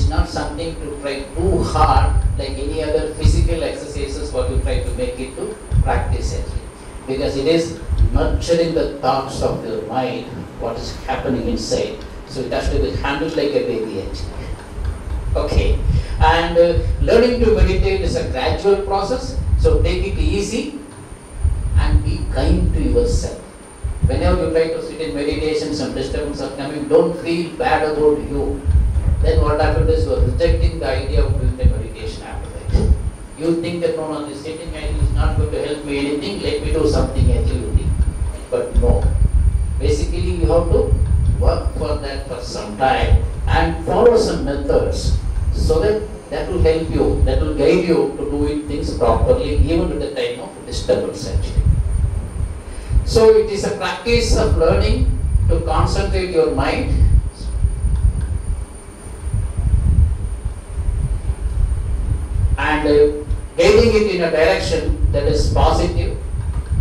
is not something to try too hard like any other physical exercises what you try to make it to practice actually. Because it is nurturing the thoughts of your mind, what is happening inside. So it has to be handled like a baby actually. Okay. And learning to meditate is a gradual process. So take it easy and be kind to yourself. Whenever you try to sit in meditation, some disturbance are coming, don't feel bad about you. Then what happens is you are rejecting the idea of doing the meditation after that. You think that no, this sitting is not going to help me anything, let me do something actually. But no. Basically you have to work for that for some time and follow some methods so that will help you, that will guide you to doing things properly even at the time of disturbance actually. So it is a practice of learning to concentrate your mind and guiding it in a direction that is positive,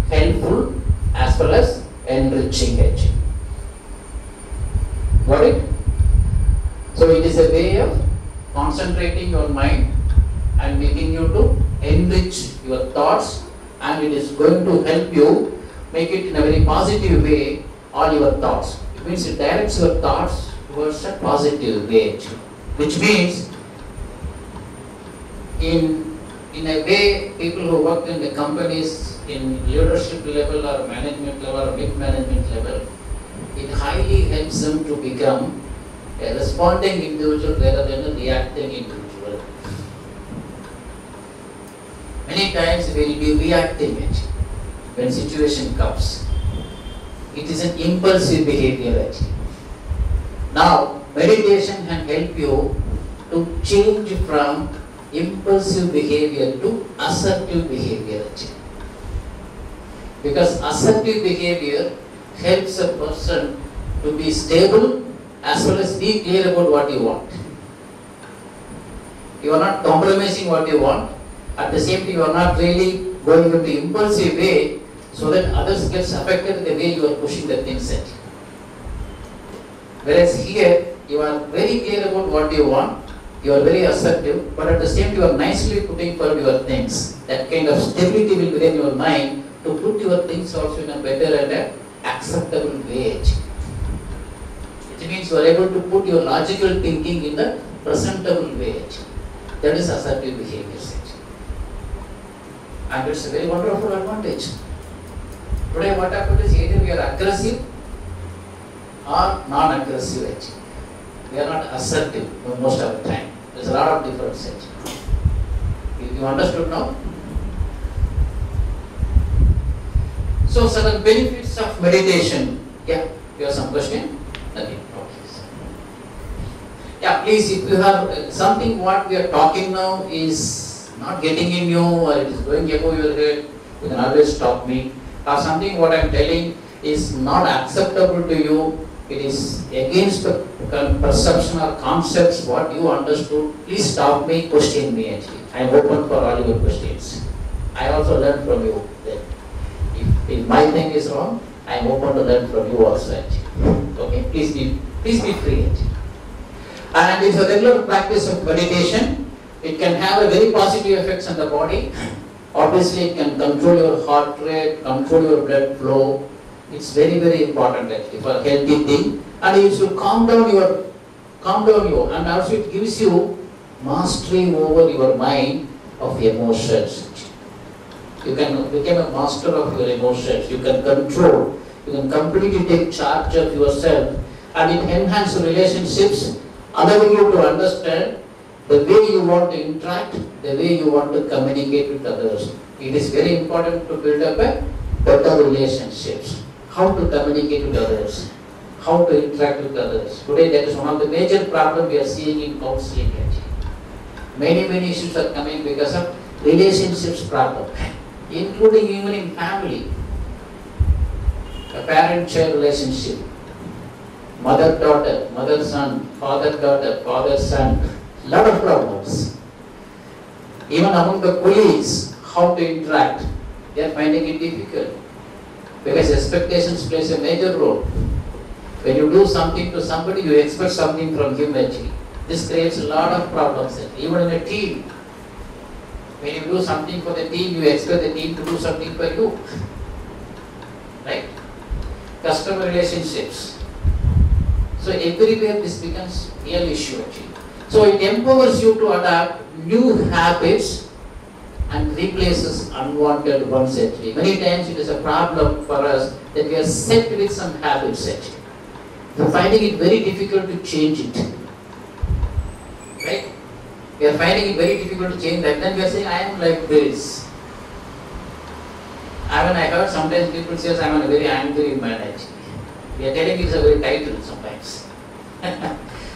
helpful as well as enriching actually. Got it? So it is a way of concentrating your mind and making you to enrich your thoughts, and it is going to help you make it in a very positive way all your thoughts. It means it directs your thoughts towards a positive way actually. Which means in a way people who work in the companies in leadership level or management level or mid-management level, it highly helps them to become a responding individual rather than a reacting individual. Many times we will be reacting actually when situation comes. It is an impulsive behavior actually. Now meditation can help you to change from impulsive behavior to assertive behavior actually. Because assertive behavior helps a person to be stable as well as be clear about what you want. You are not compromising what you want. At the same time, you are not really going into the impulsive way so that others gets affected the way you are pushing the things at. Whereas here, you are very clear about what you want, you are very assertive, but at the same time, you are nicely putting forward your things. That kind of stability will be within your mind to put your things also in a better and acceptable way. It means you are able to put your logical thinking in the presentable way. That is assertive behavior. And it's a very wonderful advantage. Today what happens is either we are aggressive or non-aggressive. We are not assertive most of the time. There's a lot of difference. You understood now? So certain benefits of meditation. Yeah, you have some question? Nothing. Okay. Yeah, please, if you have something what we are talking now is not getting in you or it is going above your head, you can always stop me. Or something what I am telling is not acceptable to you, it is against the perception or concepts what you understood, please stop me, question me actually. I am open for all your questions. I also learn from you. If my thing is wrong, I am open to learn from you also actually. Okay, please be free actually. And it's a regular practice of meditation. It can have a very positive effects on the body. Obviously, it can control your heart rate, control your blood flow. It's very, very important actually for a healthy thing. And it should calm down you, and also it gives you mastery over your mind of emotions. You can become a master of your emotions. You can control. You can completely take charge of yourself, and it enhances relationships, allowing you to understand the way you want to interact, the way you want to communicate with others. It is very important to build up a better relationships. How to communicate with others, how to interact with others. Today that is one of the major problems we are seeing in counseling. Many issues are coming because of relationships problem, including even in family. A parent-child relationship, mother-daughter, mother-son, father-daughter, father-son. Lot of problems. Even among the colleagues, how to interact, they are finding it difficult because expectations plays a major role. When you do something to somebody, you expect something from him actually. This creates a lot of problems, even in a team. When you do something for the team, you expect the team to do something for you. Right? Customer relationships. So everywhere this becomes real issue actually. So it empowers you to adapt new habits and replaces unwanted ones actually. Many times it is a problem for us that we are set with some habits actually. We are finding it very difficult to change it. Right? We are finding it very difficult to change that. Then we are saying, I am like this. I heard sometimes people say, I am a very angry man actually. We are telling it's a very title sometimes.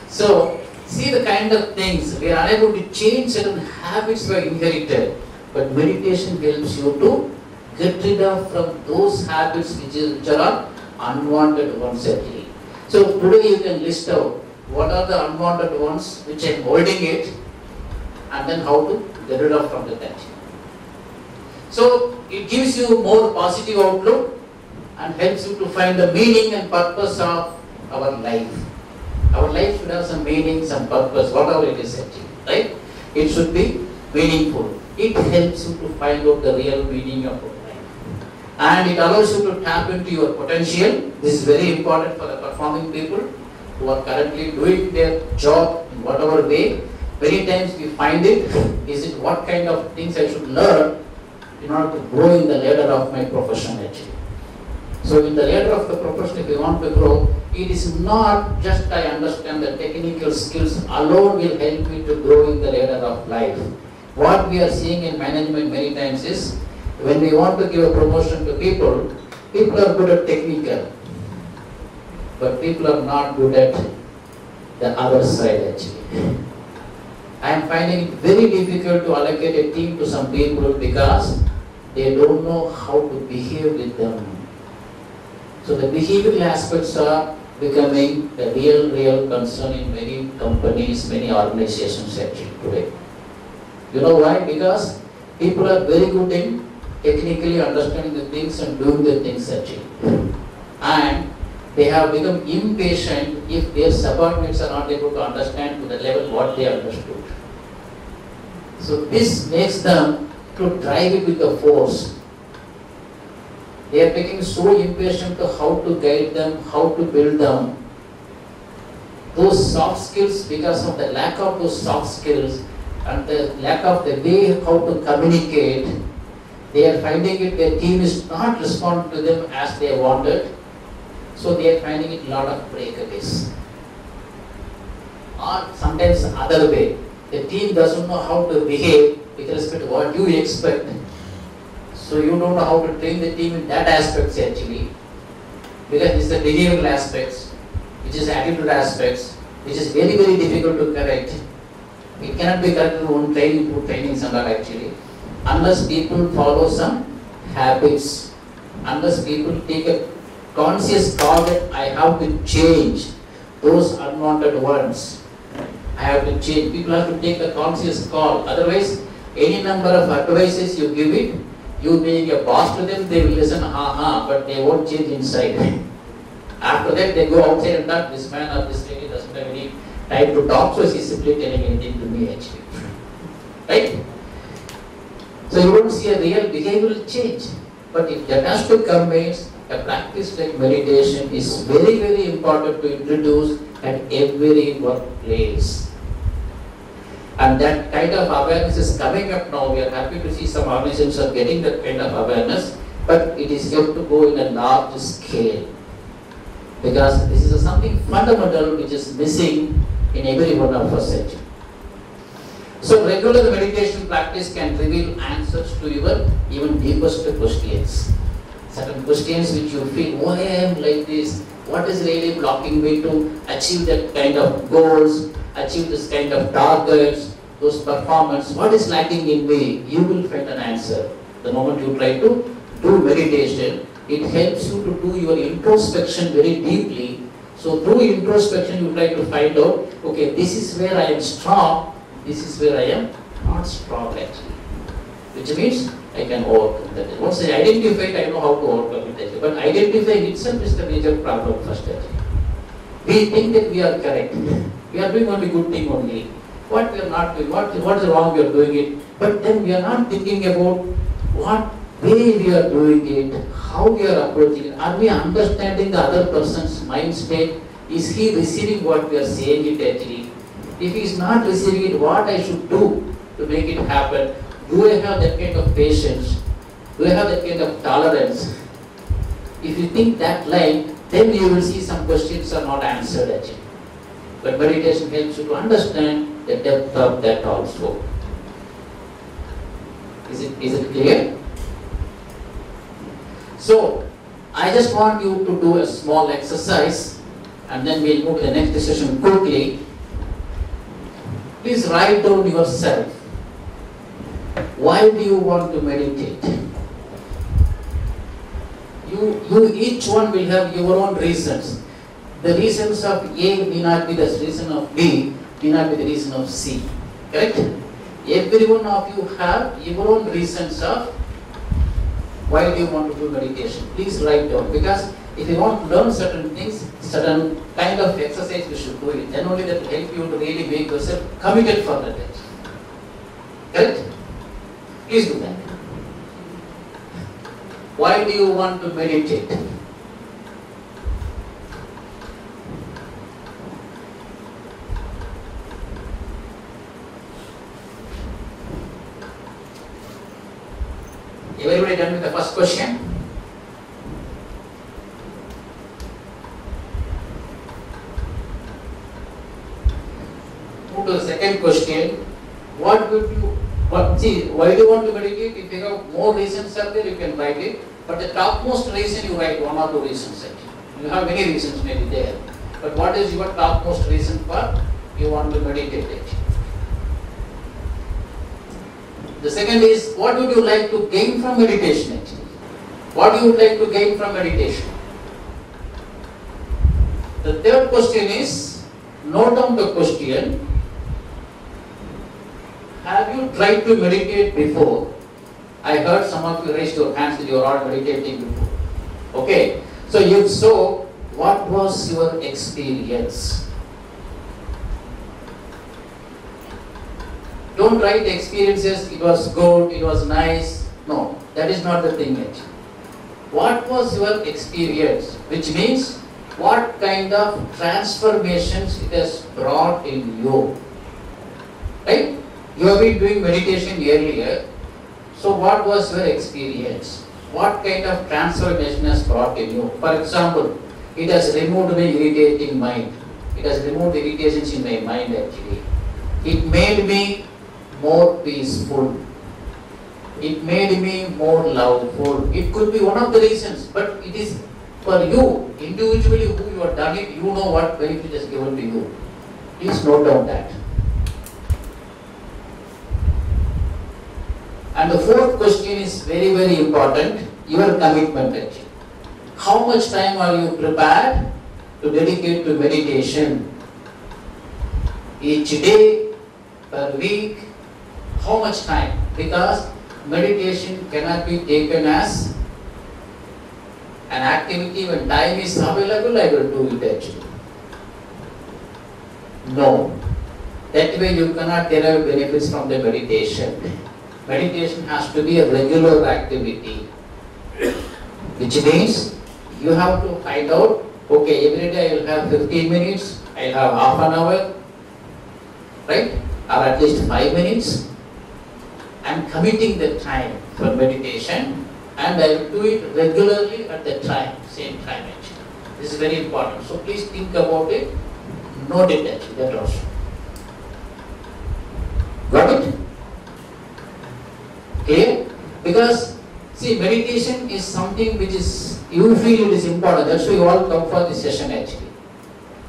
So, see the kind of things, we are unable to change certain habits we are inherited. But meditation helps you to get rid of from those habits which are unwanted ones actually. So today you can list out what are the unwanted ones which I am holding it, and then how to get rid of from that. So it gives you more positive outlook and helps you to find the meaning and purpose of our life. Our life should have some meaning, some purpose, whatever it is actually, right? It should be meaningful. It helps you to find out the real meaning of your life. And it allows you to tap into your potential. This is very important for the performing people who are currently doing their job in whatever way. Many times we find it, is it what kind of things I should learn in order to grow in the ladder of my profession actually. So in the ladder of the profession, if you want to grow, it is not just I understand the technical skills alone will help me to grow in the ladder of life. What we are seeing in management many times is, when we want to give a promotion to people, people are good at technical, but people are not good at the other side actually. I am finding it very difficult to allocate a team to some people because they don't know how to behave with them. So the behavioral aspects are becoming a real concern in many companies, many organizations actually today. You know why? Because people are very good in technically understanding the things and doing the things actually. And they have become impatient if their subordinates are not able to understand to the level what they understood. So this makes them to drive it with the force. They are becoming so impatient to how to guide them, how to build them. Those soft skills, because of the lack of those soft skills and the lack of the way how to communicate, they are finding it their team is not responding to them as they wanted. So they are finding it a lot of breakaways. Or sometimes the other way, the team doesn't know how to behave with respect to what you expect. So you don't know how to train the team in that aspects actually, because it's the behavioral aspects, which is attitude aspects, which is very difficult to correct. It cannot be corrected on training to trainings and all actually, unless people follow some habits, unless people take a conscious call that I have to change those unwanted ones. I have to change. People have to take a conscious call. Otherwise, any number of advices you give it, you being a boss to them, they will listen, but they won't change inside. After that, they go outside and talk, this man or this lady doesn't have any time to talk, so she's simply telling anything to me actually. Right? So you don't see a real behavioral change. But if that has to come means, a practice like meditation is very important to introduce at every workplace. And that kind of awareness is coming up now. We are happy to see some organizations are getting that kind of awareness, but it is yet to go in a large scale. Because this is something fundamental which is missing in every one of us actually. So regular meditation practice can reveal answers to your even deepest questions. Certain questions which you feel, why I am like this? What is really blocking me to achieve that kind of goals, achieve this kind of targets, those performance? What is lacking in me? You will find an answer. The moment you try to do meditation, it helps you to do your introspection very deeply. So through introspection, you try to find out, okay, this is where I am strong, this is where I am not strong actually. Which means I can overcome that. Once I identify it, I know how to overcome it. But identifying itself is the major problem first. We think that we are correct. We are doing only good thing only. What we are not doing, what is wrong we are doing it. But then we are not thinking about what way we are doing it, how we are approaching it. Are we understanding the other person's mind state? Is he receiving what we are saying it actually? If he is not receiving it, what I should do to make it happen? Do I have that kind of patience? Do I have that kind of tolerance? If you think that line, then you will see some questions are not answered actually. But meditation helps you to understand the depth of that also. Is it clear? So, I just want you to do a small exercise and then we'll move to the next session quickly. Please write down yourself. Why do you want to meditate? You each one will have your own reasons. The reasons of A may not be the reason of B, may not be the reason of C. Correct? Every one of you have your own reasons of why do you want to do meditation. Please write down, because if you want to learn certain things, certain kind of exercise you should do it. Then only that will help you to really make yourself committed for that. Correct? Please do that. Why do you want to meditate? Everybody done with the first question? Move to the second question. Why do you want to meditate? If you have more reasons are there, you can write it. But the topmost reason you write one or two reasons actually. You have many reasons maybe there. But what is your topmost reason for you want to meditate actually? The second is, what would you like to gain from meditation actually? What you would like to gain from meditation? The third question is, note down the question. Have you tried to meditate before? I heard some of you raised your hands that you are all meditating before. Okay. So if so, what was your experience? Don't write experiences, it was good, it was nice. No, that is not the thing actually. What was your experience? Which means, what kind of transformations it has brought in you. Right? You have been doing meditation earlier. So what was your experience? What kind of transformation has brought in you? For example, it has removed my irritating mind. It has removed irritations in my mind actually. It made me more peaceful. It made me more loveful. It could be one of the reasons, but it is for you, individually who you have done it, you know what benefit is given to you. Please note down that. And the fourth question is very, very important, your commitment actually. How much time are you prepared to dedicate to meditation? Each day, per week, how much time? Because meditation cannot be taken as an activity when time is available, I will do it actually. No. That way you cannot derive benefits from the meditation. Meditation has to be a regular activity. Which means you have to find out, okay, every day I will have 15 minutes, I will have half an hour, right? Or at least 5 minutes. I am committing the time for meditation and I will do it regularly at the time, same time actually. This is very important. So please think about it, note it actually, that also. Got it? Clear? Because see, meditation is something which is, you feel it is important. That's why you all come for this session actually.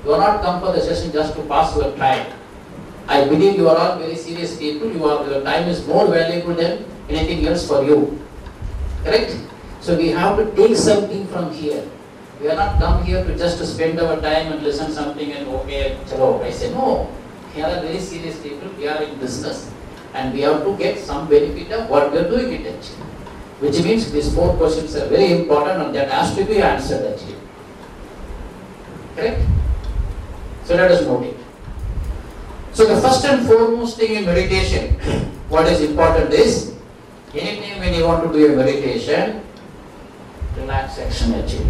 You are not come for the session just to pass your time. I believe you are all very serious people. Your time is more valuable than anything else for you. Correct? So we have to take something from here. We are not come here to just to spend our time and listen something and okay, chalo. I say no. We are very serious people. We are in business. And we have to get some benefit of what we are doing it actually. Which means these 4 questions are very important and that has to be answered actually. Correct? So let us note it. So the first and foremost thing in meditation, what is important is, anytime when you want to do a meditation, relaxation actually.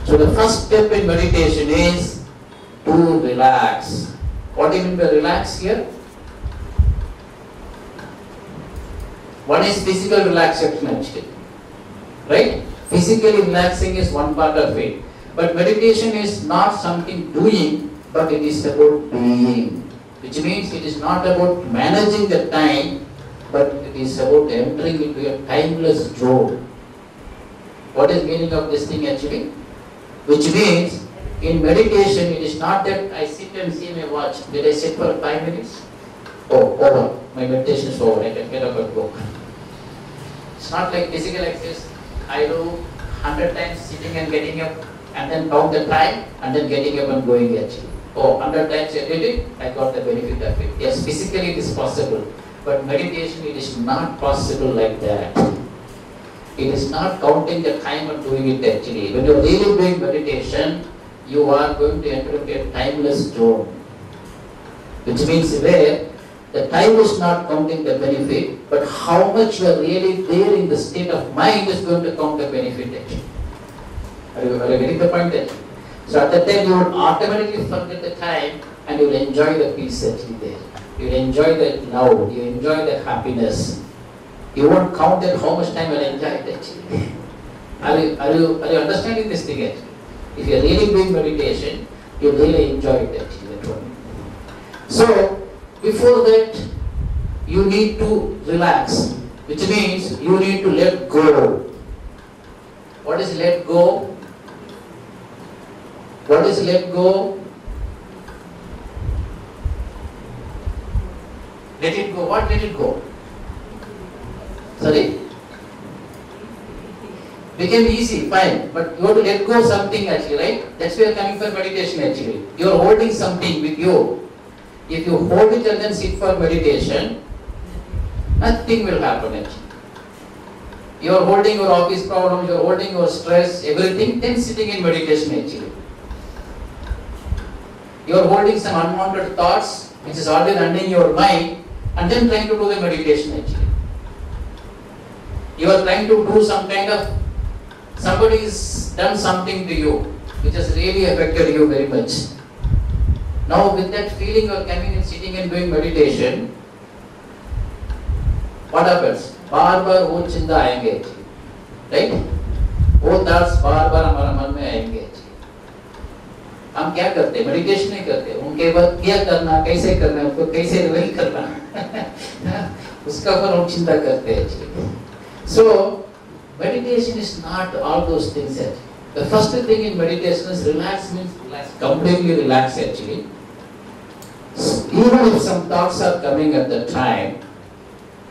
So the first step in meditation is to relax. What do you mean by relax here? One is physical relaxation actually, right? Physically relaxing is one part of it. But meditation is not something doing, but it is about being. Which means it is not about managing the time, but it is about entering into a timeless zone. What is the meaning of this thing actually? Which means in meditation it is not that I sit and see my watch. Did I sit for 5 minutes? Oh, over. My meditation is over. I can get up and go. It's not like physical exercise. I do 100 times sitting and getting up and then count the time and then getting up and going actually. Oh, 100 times I did it, I got the benefit of it. Yes, physically it is possible, but meditation it is not possible like that. It is not counting the time and doing it actually. When you are really doing meditation, you are going to enter into a timeless zone. Which means where the time is not counting the benefit, but how much you are really there in the state of mind is going to count the benefit actually. Are you getting the point there? So at that time you will automatically forget the time and you will enjoy the peace actually there. You will enjoy the love, you enjoy the happiness. You won't count that how much time you will enjoy it actually. Are you understanding this thing actually? If you are really doing meditation, you really enjoy it actually. So before that you need to relax, which means you need to let go. What is let go? What is let go? Let it go. What let it go? Sorry? Became easy, fine. But you have to let go something actually, right? That's where you are coming for meditation actually. You are holding something with you. If you hold it and then sit for meditation, nothing will happen actually. You are holding your office problems, you are holding your stress, everything, then sitting in meditation actually. You are holding some unwanted thoughts, which is already running your mind, and then trying to do the meditation actually. You are trying to do some kind of, somebody has done something to you, which has really affected you very much. Now with that feeling you are coming and sitting and doing meditation, what happens? बार बार वो चिंता आएंगे, right? वो thoughts बार बार हमारे मन में आएंगे। हम क्या करते हैं? मेडिटेशन नहीं करते। उनके बाद क्या करना, कैसे करना, उनको कैसे रिवील करना, उसका पर हम चिंता करते हैं। So meditation is not all those things actually. The first thing in meditation is relax, means relax, completely relax actually. Even if some thoughts are coming at the time,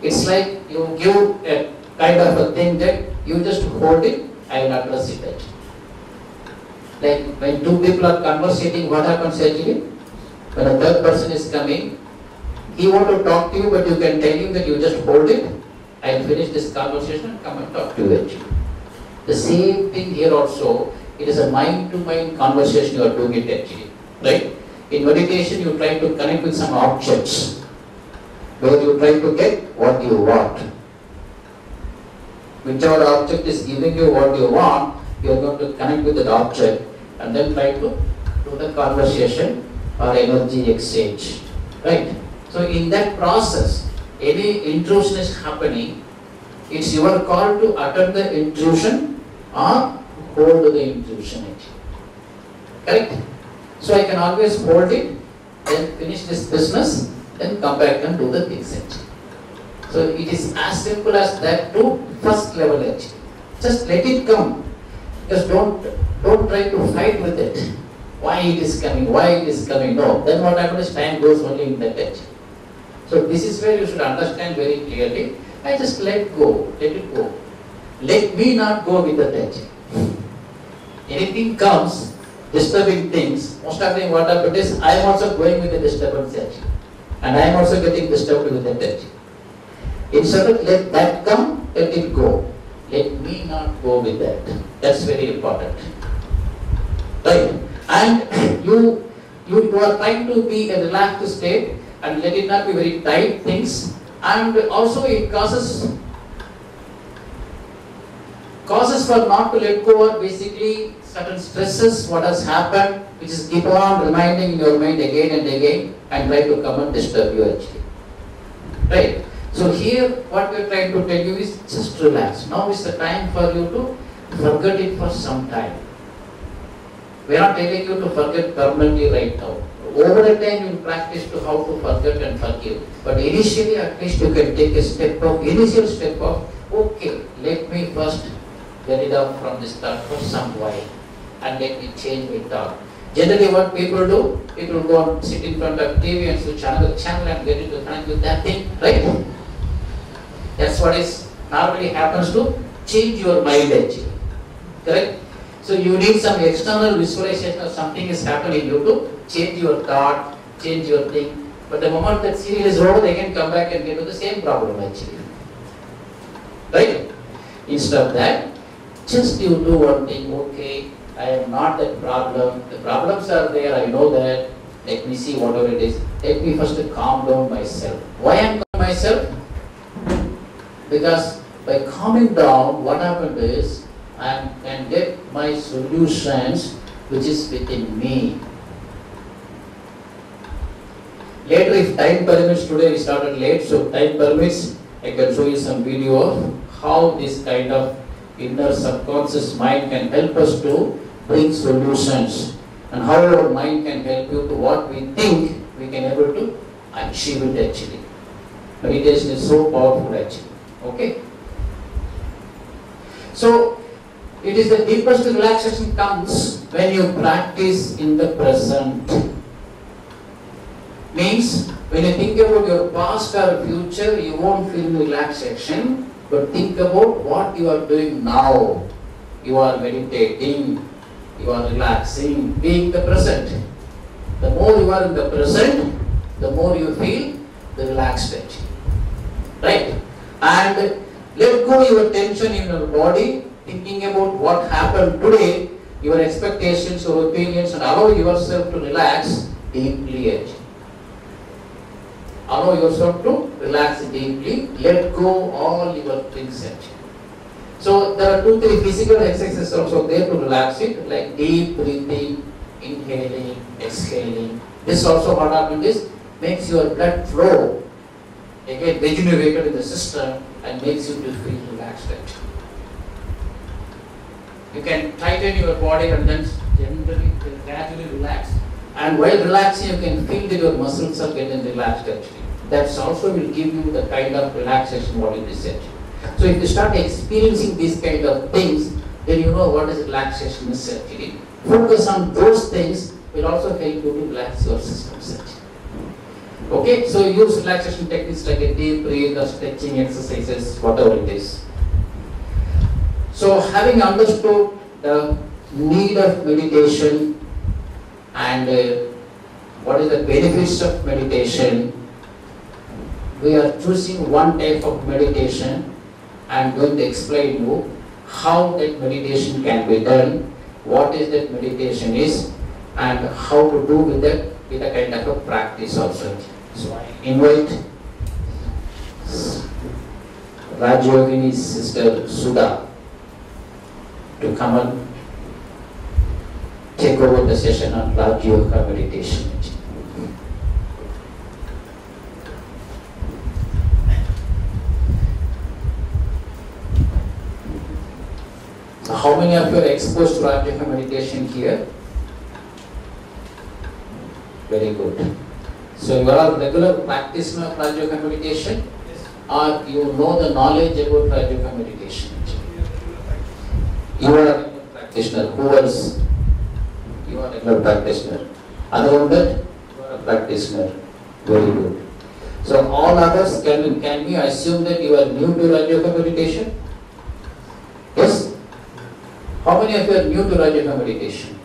it's like you give a kind of a thing that you just hold it, I will address it actually. Like when two people are conversating, what happens actually? When a third person is coming, he wants to talk to you, but you can tell him that you just hold it, I will finish this conversation and come and talk to you actually. The same thing here also, it is a mind-to-mind conversation you are doing it actually, right? In meditation you try to connect with some objects, where you try to get what you want. Whichever object is giving you what you want, you are going to connect with that object and then try to do the conversation or energy exchange, right? So in that process, any intrusion is happening, it's your call to attend the intrusion or hold the intrusion actually, correct? So I can always hold it, then finish this business, then come back and do the things actually. So it is as simple as that to first level actually. Just let it come. Just don't try to fight with it. Why it is coming, why it is coming, no. Then what happens is time goes only in that actually. So this is where you should understand very clearly. I just let go, let it go. Let me not go with the touch. Anything comes, disturbing things, most of the time what happens is I am also going with the disturbance actually. And I am also getting disturbed with the touch. Instead of let that come, let it go. Let me not go with that. That's very important. Right? And you are trying to be a relaxed state, and let it not be very tight things. And also it causes for not to let go are basically certain stresses what has happened, which is keep on reminding in your mind again and again and try to come and disturb you actually. Right? So here what we are trying to tell you is just relax. Now is the time for you to forget it for some time. We are not telling you to forget permanently right now. Over a time you will practice to how to forget and forgive. But initially at least you can take a initial step of, okay, let me first get it out from this thought for some while and let me change my thought. Generally what people do, people go and sit in front of TV and switch another channel and get into connect with that thing, right? That's what is normally happens to change your mind actually. Correct? So you need some external visualization of something is happening you to change your thought, change your thing. But the moment that serial is over, they can come back and get to the same problem actually. Right? Instead of that, just you do one thing, okay, I am not that problem. The problems are there, I know that. Let me see whatever it is. Let me first calm down myself. Why I am calming myself? Because by calming down, what happened is, I can get my solutions which is within me. Later, if time permits, today we started late, so time permits, I can show you some video of how this kind of inner subconscious mind can help us to bring solutions and how our mind can help you to what we think we can able to achieve it actually. Meditation is so powerful actually. Okay? So, it is the deepest relaxation comes when you practice in the present. Means, when you think about your past or future, you won't feel relaxation, but think about what you are doing now. You are meditating, you are relaxing, being the present. The more you are in the present, the more you feel the relaxed state. Right? And let go your tension in your body, thinking about what happened today, your expectations, your opinions, and allow yourself to relax deeply. Allow yourself to relax deeply, let go all your things. So there are 2-3 physical exercises also there to relax it, like deep breathing, inhaling, exhaling. This also what happens is, makes your blood flow, again rejuvenated in the system and makes you to feel relaxed. You can tighten your body and then generally gradually relax. And while relaxing, you can feel that your muscles are getting relaxed actually. That also will give you the kind of relaxation what it is actually. So if you start experiencing these kind of things, then you know what is relaxation is actually. Focus on those things will also help you to relax your systems actually. Okay, so use relaxation techniques like a deep breath or stretching exercises, whatever it is. So having understood the need of meditation and what is the benefits of meditation, we are choosing one type of meditation. I am going to explain you how that meditation can be done, what is that meditation is, and how to do with that with a kind of a practice also. So I invite Rajayogini's sister Sudha to come and take over the session on Rajajayoga meditation. So how many of you are exposed to Rajajayoga meditation here? Very good. So you are a regular practitioner of Rajajayoga meditation? Yes. Or you know the knowledge about Rajajayoga meditation? You are a regular practitioner. Who else? You are a regular practitioner. Other than that, you are a practitioner. Very good. So all others, can we assume that you are new to Rajajayoga meditation? Yes? How many of you are new to Rajajayoga meditation?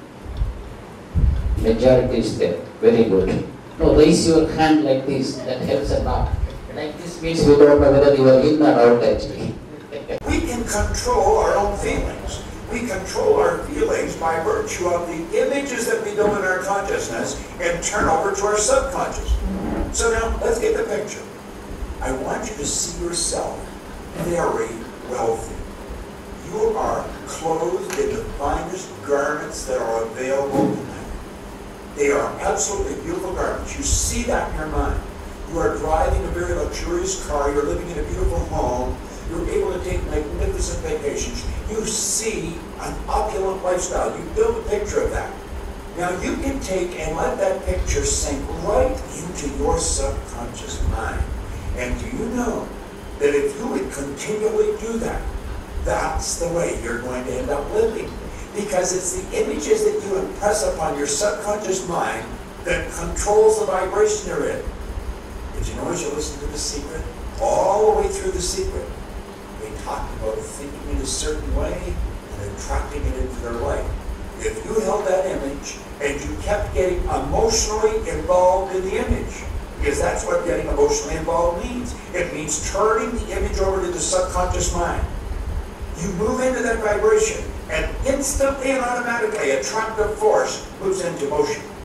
Majority is there. Very good. No, raise your hand like this. That helps a lot. Like this means we don't know whether you are in or out actually. We can control our own feelings. We control our feelings by virtue of the images that we build in our consciousness and turn over to our subconscious. So now, let's get the picture. I want you to see yourself very wealthy. You are clothed in the finest garments that are available tonight. They are absolutely beautiful garments. You see that in your mind. You are driving a very luxurious car. You're living in a beautiful home. You're able to take magnificent vacations. You see an opulent lifestyle. You build a picture of that. Now you can take and let that picture sink right into your subconscious mind. And do you know that if you would continually do that, that's the way you're going to end up living? Because it's the images that you impress upon your subconscious mind that controls the vibration you're in. Did you know as you listen to The Secret, all the way through The Secret, they talked about thinking in a certain way and attracting it into their life. If you held that image and you kept getting emotionally involved in the image, because that's what getting emotionally involved means. It means turning the image over to the subconscious mind. You move into that vibration, and instantly and automatically, attractive force moves into motion.